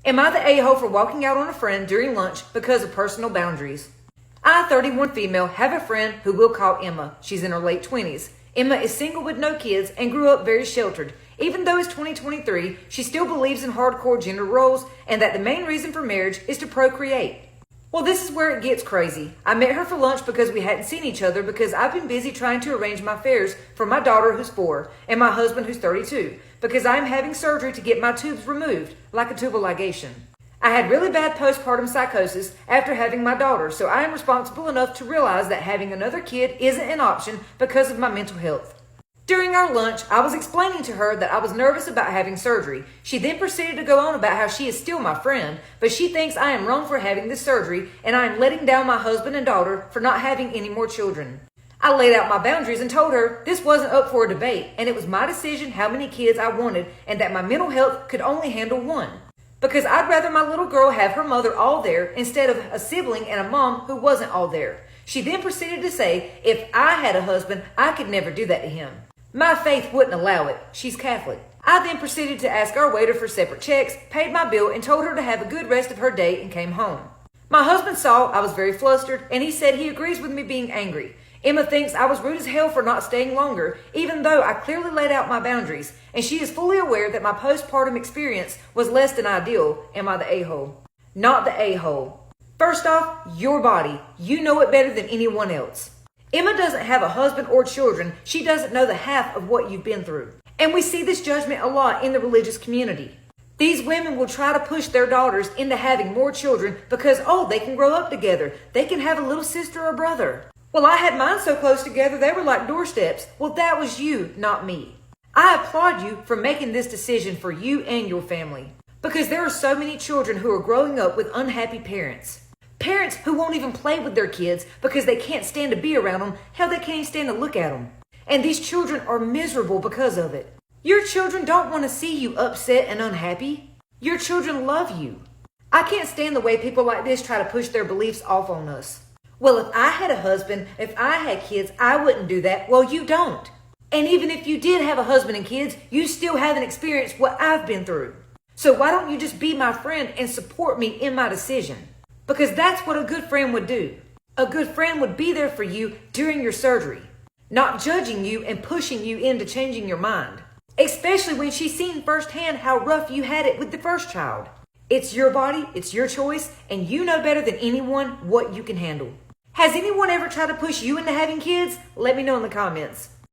Am I the a-hole for walking out on a friend during lunch because of personal boundaries? I, 31 female, have a friend who we'll call Emma. She's in her late 20s. Emma is single with no kids and grew up very sheltered. Even though it's 2023, she still believes in hardcore gender roles and that the main reason for marriage is to procreate. Well, this is where it gets crazy. I met her for lunch because we hadn't seen each other because I've been busy trying to arrange my affairs for my daughter who's 4 and my husband who's 32 because I'm having surgery to get my tubes removed, like a tubal ligation. I had really bad postpartum psychosis after having my daughter, so I am responsible enough to realize that having another kid isn't an option because of my mental health. During our lunch, I was explaining to her that I was nervous about having surgery. She then proceeded to go on about how she is still my friend, but she thinks I am wrong for having this surgery and I am letting down my husband and daughter for not having any more children. I laid out my boundaries and told her this wasn't up for a debate and it was my decision how many kids I wanted and that my mental health could only handle one. Because I'd rather my little girl have her mother all there instead of a sibling and a mom who wasn't all there. She then proceeded to say if I had a husband, I could never do that to him. My faith wouldn't allow it. She's Catholic. I then proceeded to ask our waiter for separate checks, paid my bill, and told her to have a good rest of her day and came home. My husband saw I was very flustered, and he said he agrees with me being angry. Emma thinks I was rude as hell for not staying longer, even though I clearly laid out my boundaries, and she is fully aware that my postpartum experience was less than ideal. Am I the a-hole? Not the a-hole. First off, your body. You know it better than anyone else. Emma doesn't have a husband or children. She doesn't know the half of what you've been through. And we see this judgment a lot in the religious community. These women will try to push their daughters into having more children because, they can grow up together. They can have a little sister or brother. Well, I had mine so close together, they were like doorsteps. Well, that was you, not me. I applaud you for making this decision for you and your family because there are so many children who are growing up with unhappy parents. Parents who won't even play with their kids because they can't stand to be around them. Hell, they can't even stand to look at them. And these children are miserable because of it. Your children don't want to see you upset and unhappy. Your children love you. I can't stand the way people like this try to push their beliefs off on us. Well, if I had a husband, if I had kids, I wouldn't do that. Well, you don't. And even if you did have a husband and kids, you still haven't experienced what I've been through. So why don't you just be my friend and support me in my decision? Because that's what a good friend would do. A good friend would be there for you during your surgery, not judging you and pushing you into changing your mind, especially when she's seen firsthand how rough you had it with the first child. It's your body, it's your choice, and you know better than anyone what you can handle. Has anyone ever tried to push you into having kids? Let me know in the comments.